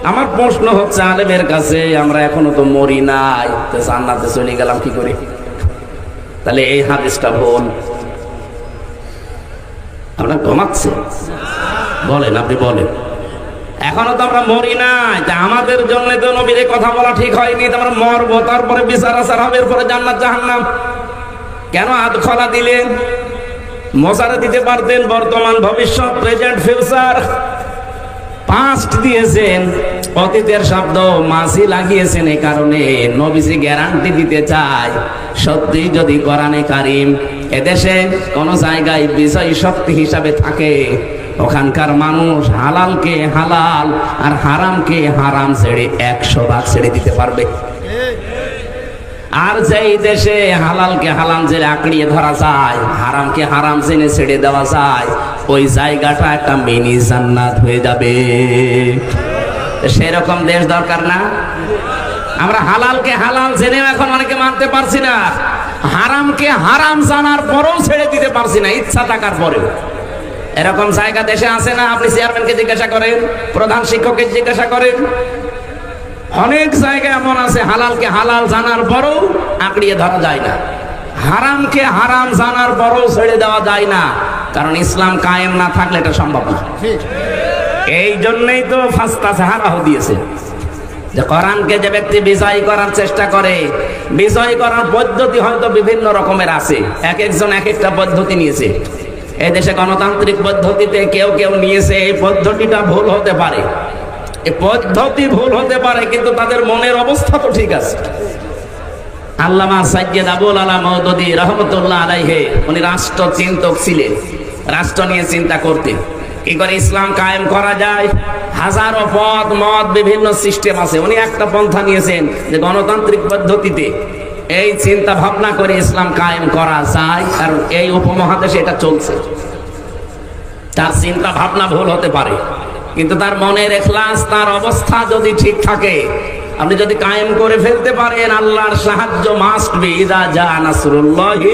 আমার প্রশ্ন হচ্ছে আলেমের কাছে, আমরা এখনো তো মরি নাই, তো জান্নাতে চলে গেলাম কি করে? তাহলে এই হাদিসটা ভুল। আমরা ঘুমাচ্ছি, বলেন, আপনি বলেন। এখনো তো আমরা মরি না, যে আমাদের জন্য তো নবীর কথা বলা ঠিক হয়নি, তো আমরা মরবো, তারপরে বিচার আচার হবে, এরপরে জান্নাত জাহান্নাম। কেন আদখলা দিলেন? মশারে দিতে পারতেন বর্তমান, ভবিষ্যৎ, প্রেজেন্ট, ফিউচার, পাস্ট দিয়েছেন, অতীতের শব্দ মাঝি লাগিয়েছেন। এই কারণে নবীজি গ্যারান্টি দিতে চায়, সত্যি যদি কোরআনে কারিম এদেশে কোন জায়গায় বিজয়ী শক্তি হিসাবে থাকে, ওখানকার মানুষ হালালকে হালাল আর হারামকে হারাম ছেড়ে 100 ভাগ ছেড়ে দিতে পারবে। আর যেই দেশে হালালকে হালাল জেনে আঁকড়িয়ে ধরা যায়, হারামকে হারাম জেনে ছেড়ে দেওয়া যায়, ওই জায়গাটা একটা মিনি জান্নাত হয়ে যাবে। সেরকম দেশ দরকার না? আমরা হালালকে হালাল জেনেও এখন অনেকে মানতে পারছি না, হারামকে হারাম জানার পরেও ছেড়ে দিতে পারছি না, ইচ্ছা থাকার পরেও। এরকম জায়গা দেশে আছে না? আপনি চেয়ারম্যানকে জিজ্ঞাসা করেন, প্রধান শিক্ষককে জিজ্ঞাসা করেন, অনেক জায়গা এমন আছে হালালকে হালাল জানার পরও আঁকড়িয়ে ধরা যায় না, হারামকে হারাম জানার পরও ছেড়ে দেওয়া যায় না। কারণ ইসলাম কায়েম না থাকলে এটা সম্ভব না। এই জন্যই তো ফাস্তা সাহারাহ দিয়েছে, যে কোরআনকে যে ব্যক্তি বিজয় করার চেষ্টা করে, বিজয় করার পদ্ধতি হয়তো বিভিন্ন রকমের আছে, এক একজন এক একটা পদ্ধতি নিয়েছে। এই দেশে গণতান্ত্রিক পদ্ধতিতে কেউ কেউ নিয়েছে, এই পদ্ধতিটা ভুল হতে পারে, এই পদ্ধতি ভুল হতে পারে, কিন্তু তাদের মনের অবস্থা তো ঠিক আছে। আল্লামা সাইয়্যিদ আবুল আলা মওদুদী রাহমাতুল্লাহ আলাইহি, উনি রাষ্ট্র চিন্তক ছিলেন, রাষ্ট্র নিয়ে চিন্তা করতেন, কি করে ইসলাম কায়েম করা যায়। হাজারো পথ মত বিভিন্ন সিস্টেম আছে, উনি একটা পন্থা নিয়েছেন যে গণতান্ত্রিক পদ্ধতিতে এই চিন্তা ভাবনা করে ইসলাম কায়েম করা যায়, কারণ এই উপমহাদেশে এটা চলছে। তার চিন্তা ভাবনা ভুল হতে পারে, কিন্তু তার মনের ইখলাস, তার অবস্থা যদি ঠিক থাকে, আপনি যদি কায়েম করে ফেলতে পারেন, আল্লাহর সাহায্য মাস্ট বি। ইযা জা নাসরুল্লাহি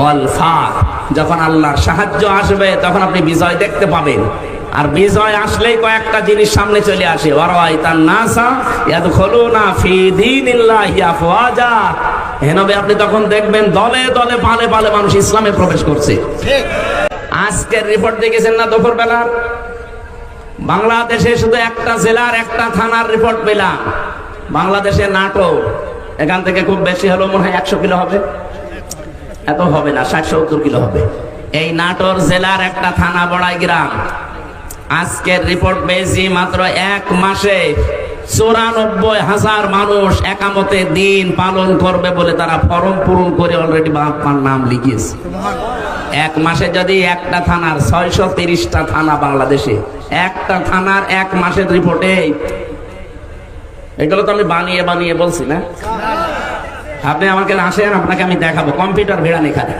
ওয়াল ফাত, যখন আল্লাহর সাহায্য আসবে তখন আপনি বিজয় দেখতে পাবেন। আর বিজয় আসলেই কয়েকটা জিনিস সামনে চলে আসে, ওয়ারাইতান নাসা ইয়াদখুলুনা ফি দীনিল্লাহি আফওয়াজা। নবী, আপনি তখন দেখবেন দলে দলে পালে পালে মানুষ ইসলামে প্রবেশ করছে। ঠিক আজকের রিপোর্ট দেখেছেন না দুপুরবেলার? বাংলাদেশে শুধু একটা জেলার একটা থানার রিপোর্ট পেলাম। বাংলাদেশে নাটোর, এখান থেকে খুব বেশি হলো মনে হয় 100 কিলো হবে, এত হবে না, 60-70 কিলো হবে। এই নাটোর জেলার একটা থানা বড়াই গ্রাম, আজকের রিপোর্ট পেয়েছি মাত্র 1 মাসে 94,000 মানুষ একামতে দিন পালন করবে বলে তারা ফর্ম পূরণ করে অলরেডি বাবার নাম লিখিয়েছে। 1 মাসে যদি একটা থানার 630টা থানা বাংলাদেশে, একটা থানার 1 মাসের রিপোর্টে, এগুলো তো আমি বানিয়ে বানিয়ে বলছি না। আপনি আমাকে আসেন, আপনাকে আমি দেখাবো, কম্পিউটার ভিড়ান এখানে।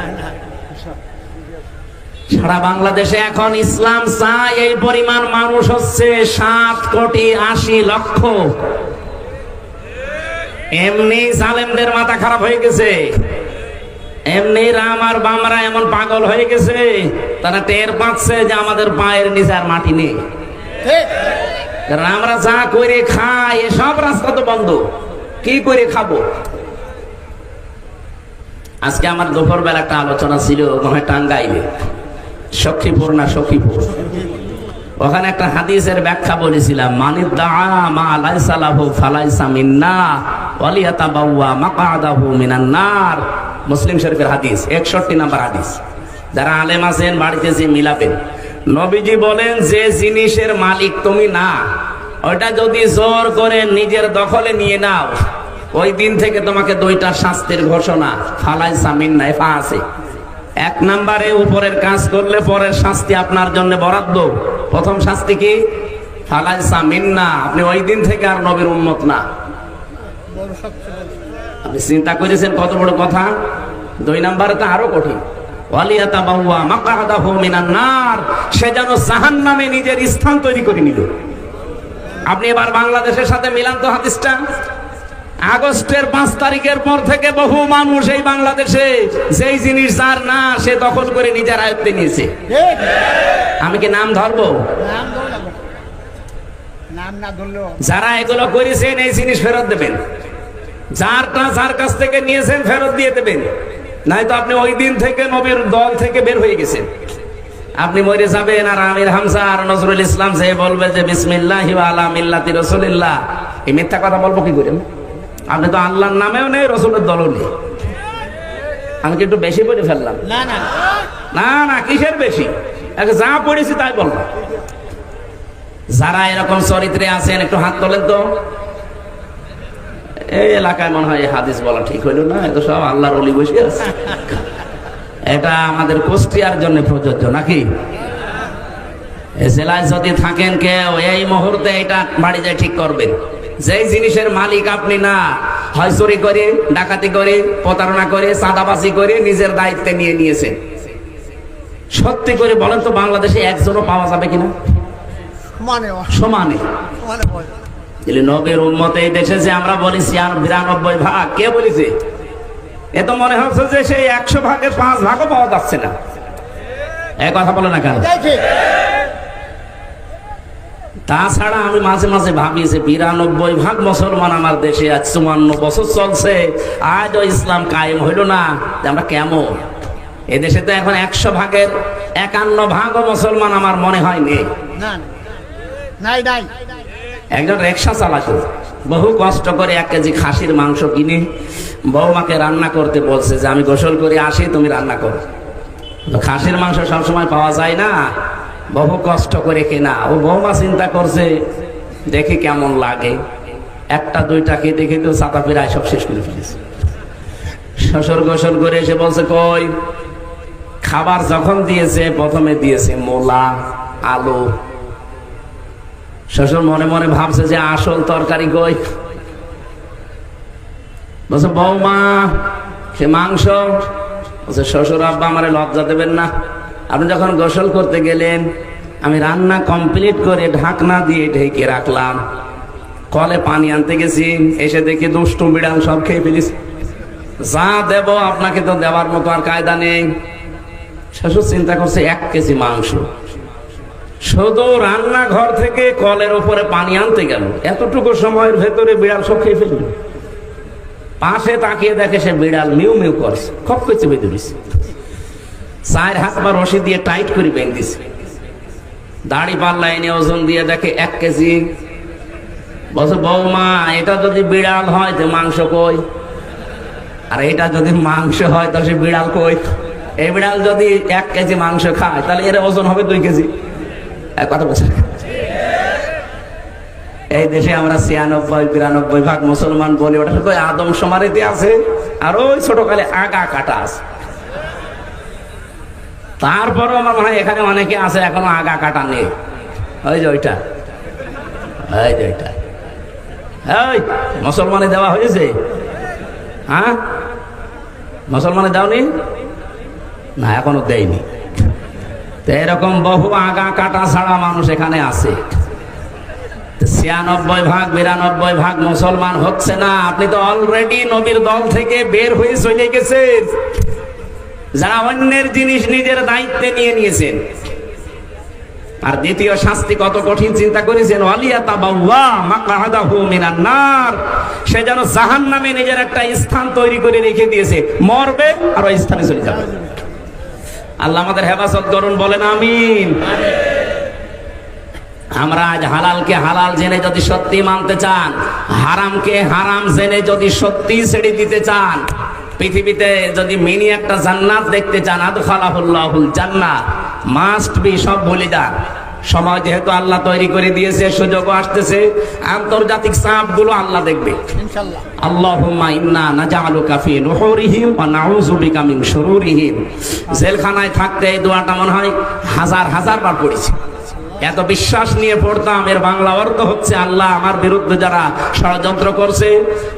সারা বাংলাদেশে এখন ইসলাম চায় এই পরিমাণ মানুষ হচ্ছে 7,80,00,000। এমনি জালেমদের মাথা খারাপ হয়ে গেছে, এমনি রাম আর বামরা এমন পাগল হয়ে গেছে, তারা টের পাচ্ছে যে আমাদের পায়ের নিচে আর মাটি নেই। আমরা যা করে খাই, এসব রাস্তা তো বন্ধ, কি করে খাবো? আজকে আমার দুপুরবেলা একটা আলোচনা ছিল মনে হয় টাঙ্গাইলে, সখীপুর না সখীপুর, ওখানে একটা হাদিসের ব্যাখ্যা বলেছিলাম, মানিদ্দা মা লাইসা লাহু ফালাইসা মিন্না ওয়ালিয়াতাবাওয়া মাকআদাহু মিনান নার। মুসলিম শরীফের হাদিস, 61 নম্বর হাদিস। যারা আলেম আছেন বাড়িতে যে মিলাবেন, নবীজি বলেন যে জিনিসের মালিক তুমি না, ওইটা যদি জোর করে নিজের দখলে নিয়ে নাও, ওই দিন থেকে তোমাকে 2টা শাস্তির ঘোষণা, ফালাইসা মিন্না, এফা আছে। 1 নম্বরে উপরের কাজ করলে পরের শাস্তি আপনার জন্য বরাদ্দ। প্রথম শাস্তি কি? ফালাইসা মিন্না, আপনি ওই দিন থেকে আর নবীর উম্মত না। আপনি চিন্তা করেছেন কত বড় কথা? 2 নম্বরে তো আরো কঠিন, ওয়ালিয়াতাবাওয়া মাকআদাহু মিনান নার, সে যেন জাহান্নামে নিজের স্থান তৈরি করে নিল। আপনি এবার বাংলাদেশের সাথে মিলান তো হাদিসটা। আগস্টের 5 তারিখের পর থেকে বহু মানুষ এই বাংলাদেশে যেই জিনিস যার না, সে দখল করে নিজের আয়ত্তে নিয়েছে। আমি কি নাম ধরবো? যারা এগুলো করেছেন এই জিনিস ফেরত দেবেন, যারটা যার কাছ থেকে নিয়েছেন ফেরত দিয়ে দেবেন। নাই তো আপনি ওই দিন থেকে নবীর দল থেকে বের হয়ে গেছেন। আপনি মরে যাবেন আর আমির হামজা আর নজরুল ইসলাম যে বলবে যে বিসমিল্লাহি ওয়া আলা মিল্লাতি রাসূলিল্লাহ, এই মিথ্যা কথা বলবো কি করে? আপনি তো আল্লাহর নামেও নেই, রসুলের দলও নেই। আমি কি একটু বেশি বলে ফেললাম? না না না না, কিসের বেশি? যা পড়েছি তাই বলবো। যারা এরকম চরিত্রে আছেন একটু হাত তোলেন তো। এই এলাকায় মনে হয় হাদিস বলা ঠিক হইল না, এত সব আল্লাহর ওলি বসে আছে। এটা আমাদের কুষ্টিয়ার জন্য প্রযোজ্য নাকি? এই জেলায় যদি থাকেন কেউ, এই মুহূর্তে এটা বাড়ি যায় ঠিক করবেন। যেই জিনিসের মালিক আপনি না, হয় চুরি করে, ডাকাতি করে, প্রতারণা করে, চাঁদাবাজি করে নিজের দায়িত্বে নিয়ে নিয়েছেন। সত্যি করে বলেন তো, বাংলাদেশে একজনও পাওয়া যাবে কিনা সমানে? নবীর উম্মতে এই দেশে যে আমরা বলি 92 ভাগ, কে বলেছে? এ তো মনে হচ্ছে যে সেই 100 ভাগের 5 ভাগও পাওয়া যাচ্ছে না। এই কথা বলে না কেন? তাছাড়া আমি মাঝে মাঝে ভাবি যে 92 ভাগ মুসলমান আমার দেশে, আজ 54 বছর চলছে, আজও ইসলাম কায়েম হইল না। আমরা কেমন? এদেশে তো এখন 100 ভাগের 51 ভাগও মুসলমান আমার মনে হয় নেই। একজন রিকশা চালাতো, বহু কষ্ট করে 1 কেজি খাসির মাংস কিনে বৌমাকে রান্না করতে বলছে যে আমি গোসল করে আসি, তুমি রান্না করো। খাসির মাংস সবসময় পাওয়া যায় না, বহু কষ্ট করে কেনা। ও বৌমা চিন্তা করছে দেখি কেমন লাগে, 1টা 2টা খেয়ে দেখে তো চাতা পেরায় সব শেষ করে ফেলেছে। শ্বশুর গোসল করে এসে বলছে কই? খাবার যখন দিয়েছে প্রথমে দিয়েছে মূলা, আলু। শ্বশুর মনে মনে ভাবছে যে আসল তরকারি কই? বলছে বৌমা সে মাংস। বলছে শ্বশুর আব্বা আমারে লজ্জা দেবেন না, আপনি যখন গোসল করতে গেলেন আমি রান্না কমপ্লিট করে ঢাকনা দিয়ে ঢেকে রাখলাম, কলে পানি আনতে গেছি, এসে দেখি দুষ্টু বিড়াল সব খেয়ে ফেলিস। যা দেব আপনাকে তো দেওয়ার মতো আর কায়দা নেই। শ্বশুর চিন্তা করছে 1 কেজি মাংস, শুধু রান্নাঘর থেকে কলের উপরে পানি আনতে গেল, এতটুকু সময়ের ভেতরে বিড়াল সব খেয়ে ফেলল। পাশে তাকিয়ে দেখে সে বিড়াল মিউ মিউ করছে, খপ করে চেপে ধরেছে। 4 হাত বা রশি দিয়ে টাইট করে বেঁধে দিছে। দাড়ি পাল্লা এনে ওজন দিয়ে দেখে 1 কেজি। বলছে বৌমা এটা যদি বিড়াল হয় তো মাংস কই? আর এটা যদি মাংস হয় তো সে বিড়াল কই? এই বিড়াল যদি 1 কেজি মাংস খায় তাহলে এর ওজন হবে 2 কেজি। কথা বলছে। এই দেশে আমরা 96-92 ভাগ মুসলমান বলি, ওটা শুধু আদম সমারিতে আছে আর ওই ছোটকালে আগা কাটা আছে। তারপরও আমার মনে হয় এখানে অনেকে আছে এখনো আগা কাটা নেই। ওই যে ওইটা, এই যে ওইটা, এই মুসলমানে দেওয়া হয়েছে? হ্যাঁ মুসলমানে দাওনি না, এখনো দেয়নি। তো এরকম বহু আগা কাটা ছাড়া মানুষ এখানে আছে। 96 ভাগ 92 ভাগ মুসলমান হচ্ছে না। আপনি তো অলরেডি নবীর দল থেকে বের হয়ে চলে গেছেন, যারা অন্যের জিনিস নিজের দায়িত্বে নিয়ে নিয়েছেন। আর দ্বিতীয় শাস্তি কত কঠিন চিন্তা করেছেন, ওয়ালিয়াতাবাওয়া মাকআদাহু মিনান নার, সে যেন জাহান্নামে নিজের একটা স্থান তৈরি করে রেখে দিয়েছে, মরবে আর ওই স্থানে চলে যাবে। আল্লাহ আমাদের হেফাজত করুন, বলেন আমিন। আমরা আজ হালালকে হালাল জেনে যদি সত্যি মানতে চান, হারামকে হারাম জেনে যদি সত্যি ছেড়ে দিতে চান, পৃথিবীতে যদি মিনি একটা জান্নাত দেখতে চান, আদখালাহুল্লাহুল জান্নাহ, মাস্ট বি সব ভুলে যান। সময় যেহেতু আল্লাহ তৈরি করে দিয়েছে, সুযোগও আসতেছে, আন্তর্জাতিক চাপগুলো আল্লাহ দেখবে ইনশাআল্লাহ। আল্লাহুম্মা ইন্না নাজআলুকা ফি নুহুরিহিম ওয়া নাউযু বিকা মিন শুরুরিহিম। জেলখানায় থাকতে এই দোয়াটা মনে হয় হাজার হাজার বার পড়েছি। এত বিশ্বাস নিয়ে পড়তাম। এর বাংলা অর্থ হচ্ছে, আল্লাহ আমার বিরুদ্ধে যারা ষড়যন্ত্র করছে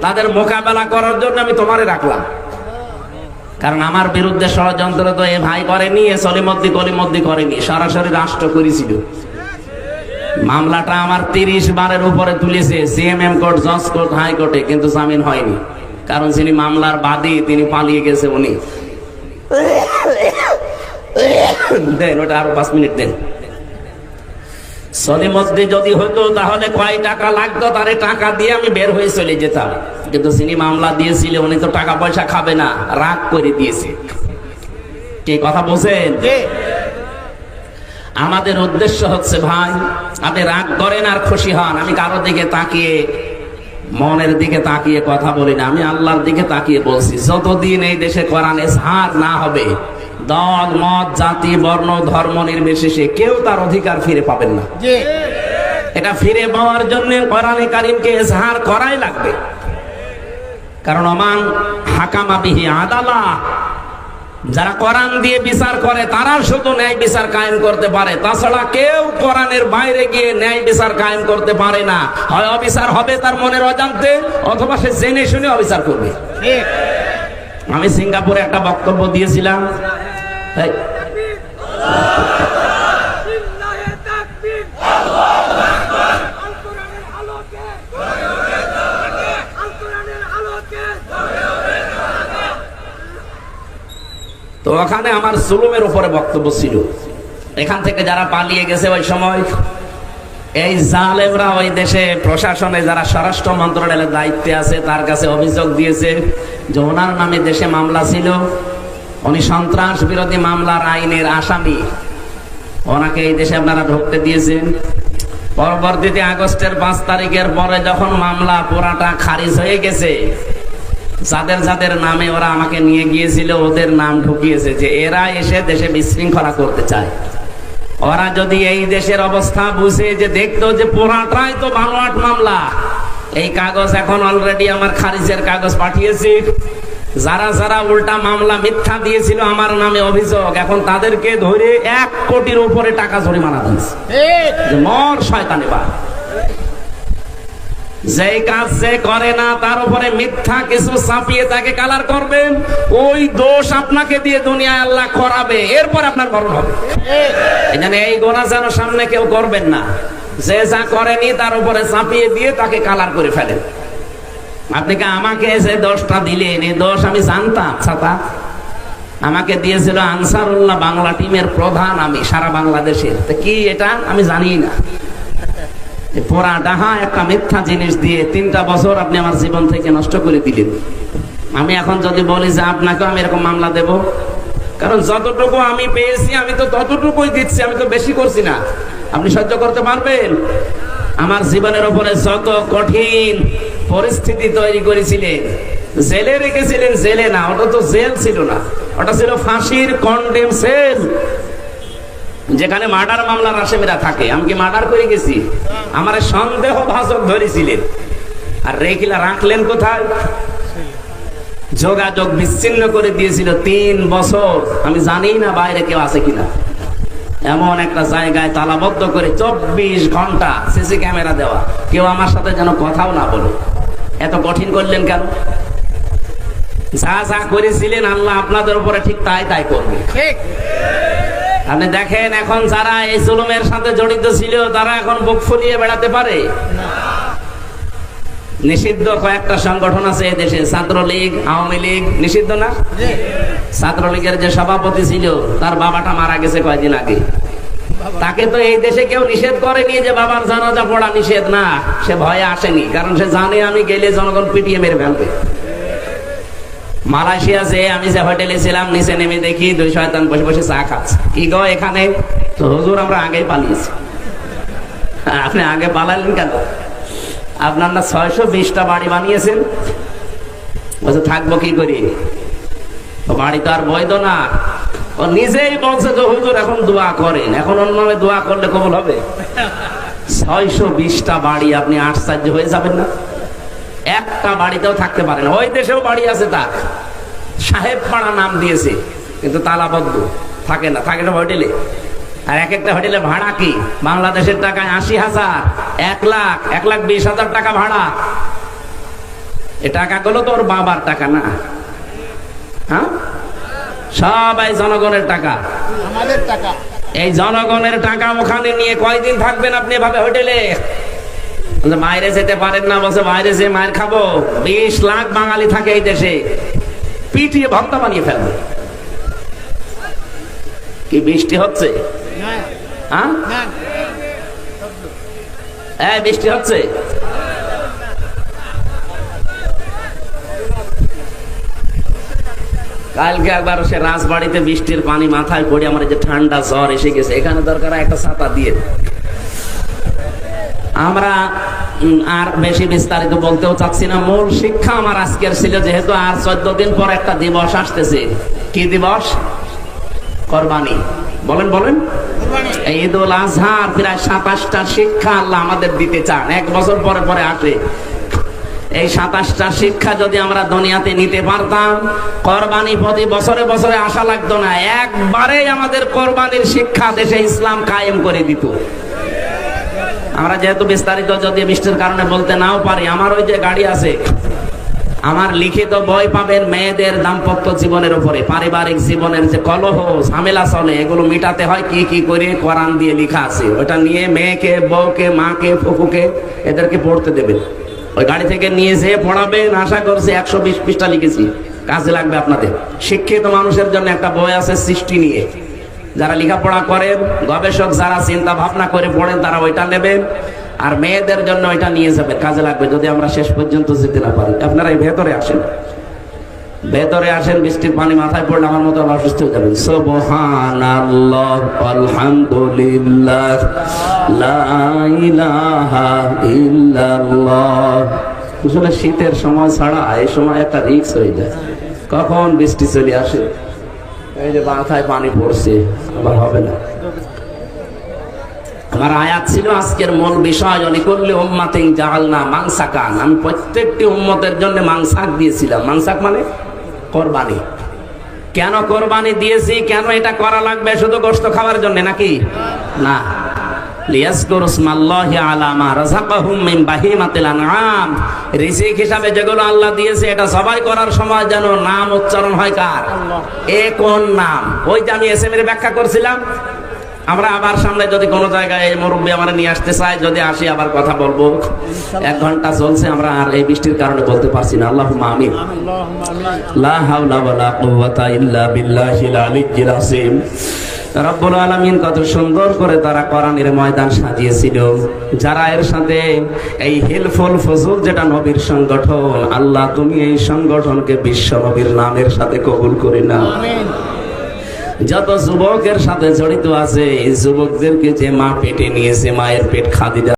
তাদের মোকাবেলা করার জন্য আমি তোমারে রাখলাম। কারণ আমার বিরুদ্ধে ষড়যন্ত্র তো এ ভাই করেনি, এ কলিমদ্দি করেনি, সরাসরি রাষ্ট্র করেছিল। মামলাটা আমার 30 বারের উপরে তুলেছে, সিএমএম কোর্ট, জজ কোর্ট, হাইকোর্টে, কিন্তু জামিন হয়নি। কারণ যিনি মামলার বাদী তিনি পালিয়ে গেছে। উনি দেন ওটা আরো 5 মিনিট দেন। সলি মসজিদে যদি হতো তাহলে কয় টাকা লাগতো, তারে টাকা দিয়ে আমি বের হয়ে চলে যেতাম। কিন্তু যিনি মামলা দিয়েছিল উনি তো টাকা পয়সা খাবে না, রাগ করে দিয়েছে। কি কথা বলছেন? আমাদের উদ্দেশ্য হচ্ছে ভাই, আপনি রাগ করেন আর খুশি হন। আমি কারোর দিকে তাকিয়ে, মনের দিকে তাকিয়ে কথা বলি না, আমি আল্লাহর দিকে তাকিয়ে বলছি। যতদিন এই দেশে কোরআন এজহার না হবে, দল মত জাতি বর্ণ ধর্ম নির্বিশেষে কেউ তার অধিকার ফিরে পাবেন না। এটা ফিরে পাওয়ার জন্য কোরআনে কারীমকে এজহার করাই লাগবে। কারণ ওমান হাকামা বিহি আদালা, যারা কোরআন দিয়ে বিচার করে তারা শুধু ন্যায় বিচার কায়েম করতে পারে, তাছাড়া কেউ কোরআনের বাইরে গিয়ে ন্যায় বিচার কায়েম করতে পারে না। হয় অবিচার হবে তার মনের অজান্তে, অথবা সে জেনে শুনে অবিচার করবে। আমি সিঙ্গাপুরে একটা বক্তব্য দিয়েছিলাম, তো ওখানে আমার জুলুমের উপরে বক্তব্য ছিল। এখান থেকে যারা পালিয়ে গেছে ওই সময়, এই জালেমরা ওই দেশে প্রশাসনে যারা স্বরাষ্ট্র মন্ত্রণালয়ের দায়িত্বে আছে তার কাছে অভিযোগ দিয়েছে যে ওনার নামে দেশে মামলা ছিল, উনি সন্ত্রাস বিরোধী মামলার আইনের আসামি, ওনাকে এই দেশে আপনারা ঢুকতে দিয়েছেন। পরবর্তীতে আগস্টের 5 তারিখের পরে যখন মামলা পুরাটা খারিজ হয়ে গেছে, যাদের যাদের নামে ওরা আমাকে নিয়ে গিয়েছিল ওদের নাম ঢুকিয়েছে যে এরা এসে দেশে বিশৃঙ্খলা করতে চায়। ওরা যদি এই দেশের অবস্থা বুঝে যে দেখতো যে পুরাটাই তো বানোয়াট মামলা, এই কাগজ এখন অলরেডি আমার খারিজের কাগজ পাঠিয়েছি, যারা যারা উল্টা মামলা মিথ্যা দিয়েছিল আমার নামে অভিযোগ, এখন তাদেরকে ধরে 1 কোটির উপরে টাকা জরিমানা দিয়েছে। মর শয়তানে বা, যেই কাজ সে করে না তার উপরে মিথ্যা কিছু চাপিয়ে তাকে কালার করবেন, ওই দোষ আপনাকে দিয়ে দুনিয়ায় আল্লাহ করাবে, এরপর আপনার মরণ হবে। এখানে এই গোনা যেন সামনে কেউ করবেন না, যে যা করেনি তার উপরে চাপিয়ে দিয়ে তাকে কালার করে ফেলেন। আপনি কি আমাকে যে দোষটা দিলেন, এই দোষ আমি জানতাম? ছাতা আমাকে দিয়েছিল আনসারুল্লাহ বাংলা টিমের প্রধান, আমি সারা বাংলাদেশের, তো কি এটা আমি জানি না। পোড়া ডাহা একটা মিথ্যা জিনিস দিয়ে 3টা বছর আপনি আমার জীবন থেকে নষ্ট করে দিলেন। আমি এখন যদি বলি যে আপনাকে আমি এরকম মামলা দেব, কারণ যতটুকু আমি পেয়েছি আমি তো ততটুকুই দিচ্ছি, আমি তো বেশি করছি না। আপনি সহ্য করতে পারবেন? আমার জীবনের উপরে যত কঠিন পরিস্থিতি তৈরি করেছিলেন, জেলে রেখেছিলেন, জেলে না, ওটা তো জেল ছিল না, ওটা ছিল ফাঁসির কন্ডেম সেল, যেখানে মার্ডার মামলার আসামিরা থাকে। আমি কি মার্ডার করে গেছি? আমার সন্দেহ ভাজক ধরেছিলেন, আর রেখিলা রাখলেন কোথায়? যোগাযোগ বিচ্ছিন্ন করে দিয়েছিল 3 বছর। আমি জানি না বাইরে কেউ আছে কিনা, এমন একটা জায়গায় তালাবদ্ধ করে 24 ঘন্টা সিসি ক্যামেরা দেওয়া, কেউ আমার সাথে যেন কথাও না বলে। এত কঠিন করলেন কেন? যা যা করেছিলেন আল্লাহ আপনাদের উপরে ঠিক তাই তাই করবে। ঠিক আপনি দেখেন, এখন যারা এই জুলুমের সাথে জড়িত ছিল তারা এখন বুক ফুলিয়ে বেড়াতে পারে? নিষিদ্ধ কয়েকটা সংগঠন আছে এই দেশে, ছাত্রলীগ, আওয়ামী লীগ, নিষিদ্ধ না? ছাত্রলীগের যে সভাপতি ছিল তার বাবাটা মারা গেছে কয়েকদিন আগে, তাকে তো এই দেশে কেউ নিষেধ করেনি যে বাবার জানাজা পড়া নিষেধ না, সে ভয়ে আসেনি, কারণ সে জানে আমি গেলে জনগণ পিটিয়ে মেরে ফেলবে। মালয়েশিয়া যে আমি যে হোটেলে ছিলাম, নিচে নেমে দেখি 2 শয়তান বসে বসে চা খাচ্ছে। কি গো এখানে? তো হুজুর আমরা আগেই পালিয়েছি। আপনি আগে পালালেন কেন? আপনার না 620টা বাড়ি বানিয়েছেন, বলছে থাকবো কি করি, বাড়ি তো আর বৈধ না। ও নিজেই বলছে যে হুজুর এখন দোয়া করেন, এখন অন্যভাবে দোয়া করলে কবুল হবে। 620টা বাড়ি, আপনি আশ্চর্য হয়ে যাবেন না? একটা বাড়িতেও থাকতে পারে না। ওই দেশেও বাড়ি আছে তার, সাহেব পাড়া নাম দিয়েছে, কিন্তু তালাবদ্ধ, থাকে না, থাকে না হোটেলে। আর এক একটা হোটেলে ভাড়া কি বাংলাদেশের টাকায় 80,000, 1 লাখ, 1,20,000 টাকা ভাড়া। এ টাকাগুলো তো ওর বাবার টাকা না, হ্যাঁ, সবাই জনগণের টাকা, আমাদের টাকা। এই জনগণের টাকা ওখানে নিয়ে কয়দিন থাকবেন আপনি এভাবে হোটেলে? বাইরে যেতে পারেন না, বলছে বাইরে যে মায়ের খাবো। 20 লাখ বাঙালি থাকে এই দেশে, পিটিয়ে ভক্তা বানিয়ে ফেলবে। কি বৃষ্টি হচ্ছে? বৃষ্টি হচ্ছে? কালকে একবার সে রাজবাড়িতে বৃষ্টির পানি মাথায় পড়ে আমার যে ঠান্ডা জ্বর এসে গেছে, এখানে দরকার একটা ছাতা দিয়ে। আমরা আর বেশি বিস্তারিত বলতেও চাচ্ছি না। মূল শিক্ষা আমার আজকের ছিল, যেহেতু আর 14 দিন পর একটা দিবস আসতেছে। কি দিবস? কোরবানি। বলেন বলেন। এই ঈদুল আজহার প্রায় 27টা শিক্ষা আল্লাহ আমাদের দিতে চান, 1 বছর পরে পরে আসে। এই 27টা শিক্ষা যদি আমরা দুনিয়াতে নিতে পারতাম, কোরবানি প্রতি বছরে বছরে আসা লাগতো না, একবারেই আমাদের কোরবানির শিক্ষা দেশে ইসলাম কায়েম করে দিত। আমরা যেহেতু বিস্তারিত যদি বৃষ্টির কারণে বলতে নাও পারি, আমার ওই যে গাড়ি আছে, আমার লিখিত বই পাবেন মেয়েদের দাম্পত্য জীবনের উপরে, পারিবারিক জীবনের যে কলহ ঝামেলা চলে, এগুলো মিটাতে হয় কি কি করে, কোরআন দিয়ে লেখা আছে। ওটা নিয়ে মেয়েকে, বউকে, মাকে, ফুফুকে এদেরকে পড়তে দেবেন। ওই গাড়ি থেকে নিয়ে যেয়ে পড়াবেন। আশা করছি 120 পৃষ্ঠা লিখেছি, কাজে লাগবে আপনাদের। শিক্ষিত মানুষের জন্য একটা বই আছে সৃষ্টি নিয়ে, যারা লেখাপড়া করেন, গবেষক যারা চিন্তা ভাবনা করে পড়েন, তারা ওইটা নেবেন। আর মেয়েদের জন্য ওইটা নিয়ে যাবেন, কাজে লাগবে যদি আমরা শেষ পর্যন্ত যেতে না পারি। আপনারা এই ভেতরে আসেন, ভেতরে আসেন। বৃষ্টির পানি মাথায় পড়লে আমার মতো অসুস্থ হয়ে যাবেন। সুবহানাল্লাহ, আলহামদুলিল্লাহ, লা ইলাহা ইল্লাল্লাহ। আসলে শীতের সময় ছাড়া এই সময় একটা রিস্ক হয়ে যায়, কখন বৃষ্টি চলে আসে। এই যে মাথায় পানি পড়ছে, আবার হবে না। আমার আয়াত ছিল আজকের মূল বিষয়, অলিকুল্লি উম্মাতিন জাআলনা মানসাকান। আমি প্রত্যেকটি উম্মতের জন্য মানসাক দিয়েছিলাম। মানসাক মানে কোরবানি। কেন কোরবানি দিয়েছি, কেন এটা করা লাগবে? শুধু গোশত খাওয়ার জন্য নাকি? না, লিয়াজকুরু ইসমাল্লাহি আলা মা রাযাকাহুম মিন বাহিমাতিল আনআম। রিজিক হিসাবে যেগুলো আল্লাহ দিয়েছে, এটা সবাই করার সময় যেন নাম উচ্চারণ হয় কার? এ কোন নাম? ওই যে আমি এসএম-এর ব্যাখ্যা করছিলাম। আমরা আবার সামনে যদি কোনো জায়গায় মুরব্বী আমরা নিয়ে আসতে চাই, যদি আসি আবার কথা বলবো। 1 ঘন্টা চলছে, আমরা আর এই বৃষ্টির কারণে বলতে পারছি না। আল্লাহুম্মা আমিন। লা হাওলা ওয়ালা কুওয়াতা ইল্লা বিল্লাহিল আলিয়্যিল আযীম। রব্বুল আলামিন কত সুন্দর করে তারা কোরআনের ময়দান সাজিয়েছিল। যারা এর সাথে এই হিলফুল ফজল, যেটা নবীর সংগঠন, আল্লাহ তুমি এই সংগঠনকে বিশ্ব নবীর নামের সাথে কবুল করে নাও। আমিন। যত যুবকের সাথে জড়িত আছে, এই যুবকদেরকে যে মা পেটে নিয়েছে, মায়ের পেট খাদিজা